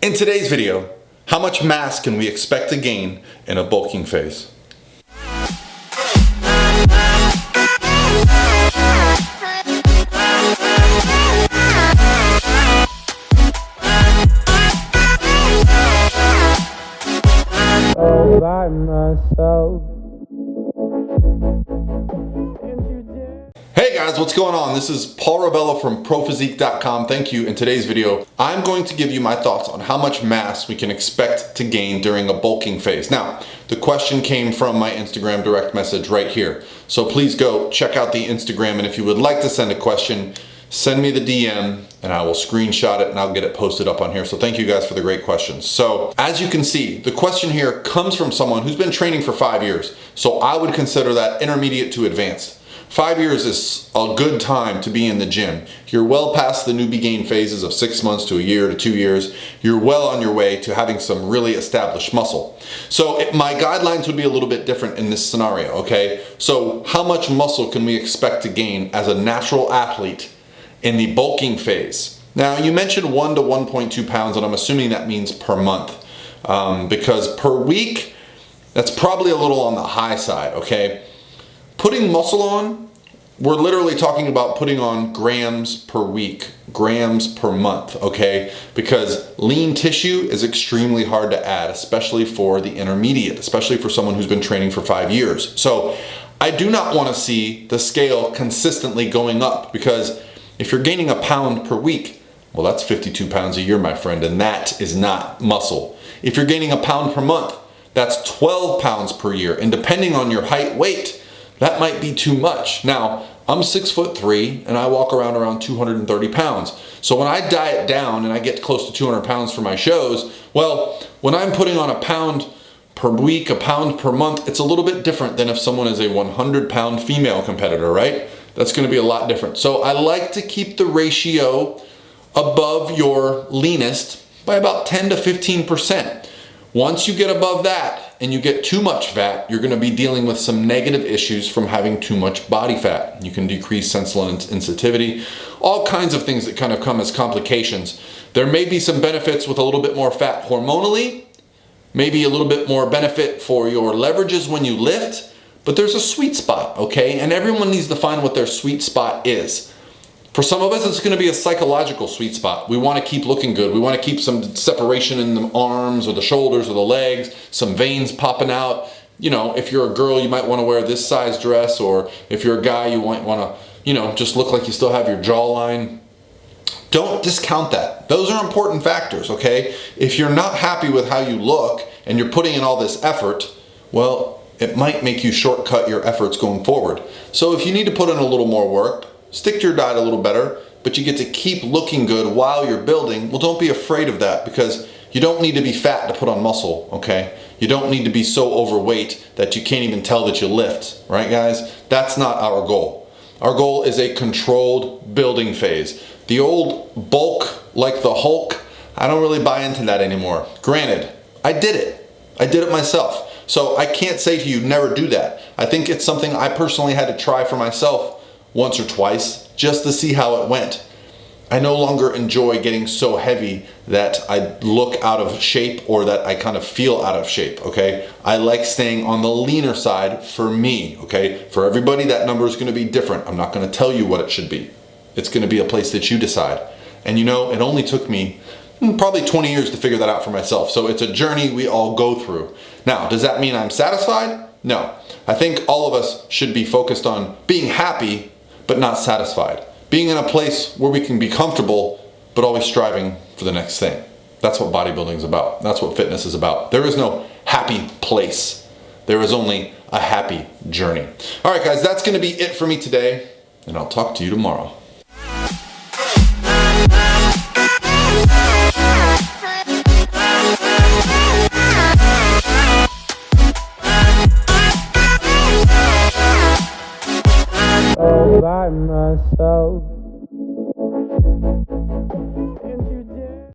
In today's video, how much mass can we expect to gain in a bulking phase? All by myself. Hey guys, what's going on? This is Paul Rebello from ProPhysique.com. Thank you. In today's video, I'm going to give you my thoughts on how much mass we can expect to gain during a bulking phase. Now, the question came from my Instagram direct message right here. So please go check out the Instagram, and if you would like to send a question, send me the DM and I will screenshot it and I'll get it posted up on here. So thank you guys for the great questions. So as you can see, the question here comes from someone who's been training for 5 years. So I would consider that intermediate to advanced. 5 years is a good time to be in the gym. You're well past the newbie gain phases of 6 months to a year to 2 years. You're well on your way to having some really established muscle. So my guidelines would be a little bit different in this scenario, okay? So how much muscle can we expect to gain as a natural athlete in the bulking phase? Now, you mentioned 1 to 1.2 pounds, and I'm assuming that means per month, because per week, that's probably a little on the high side, okay? Putting muscle on, we're literally talking about putting on grams per week, grams per month, okay? Because lean tissue is extremely hard to add, especially for the intermediate, especially for someone who's been training for 5 years. So I do not want to see the scale consistently going up, because if you're gaining a pound per week, well, that's 52 pounds a year, my friend, and that is not muscle. If you're gaining a pound per month, that's 12 pounds per year, and depending on your height, weight, that might be too much. Now, I'm 6'3" and I walk around 230 pounds. So when I diet down and I get close to 200 pounds for my shows, well, when I'm putting on a pound per week, a pound per month, it's a little bit different than if someone is a 100-pound female competitor, right? That's gonna be a lot different. So I like to keep the ratio above your leanest by about 10 to 15%. Once you get above that and you get too much fat, you're gonna be dealing with some negative issues from having too much body fat. You can decrease insulin sensitivity, all kinds of things that kind of come as complications. There may be some benefits with a little bit more fat hormonally, maybe a little bit more benefit for your leverages when you lift, but there's a sweet spot, okay? And everyone needs to find what their sweet spot is. For some of us, it's gonna be a psychological sweet spot. We wanna keep looking good. We wanna keep some separation in the arms or the shoulders or the legs, some veins popping out. You know, if you're a girl, you might wanna wear this size dress, or if you're a guy, you might wanna, just look like you still have your jawline. Don't discount that. Those are important factors, okay? If you're not happy with how you look and you're putting in all this effort, well, it might make you shortcut your efforts going forward. So if you need to put in a little more work, stick to your diet a little better, but you get to keep looking good while you're building, well, don't be afraid of that, because you don't need to be fat to put on muscle, okay? You don't need to be so overweight that you can't even tell that you lift, right guys? That's not our goal. Our goal is a controlled building phase. The old bulk like the Hulk, I don't really buy into that anymore. Granted, I did it myself. So I can't say to you, never do that. I think it's something I personally had to try for myself once or twice just to see how it went. I no longer enjoy getting so heavy that I look out of shape or that I kind of feel out of shape, okay? I like staying on the leaner side for me, okay? For everybody, that number is gonna be different. I'm not gonna tell you what it should be. It's gonna be a place that you decide. And it only took me probably 20 years to figure that out for myself. So it's a journey we all go through. Now, does that mean I'm satisfied? No. I think all of us should be focused on being happy, but not satisfied. Being in a place where we can be comfortable, but always striving for the next thing. That's what bodybuilding is about. That's what fitness is about. There is no happy place. There is only a happy journey. All right, guys, that's gonna be it for me today, and I'll talk to you tomorrow. All by myself.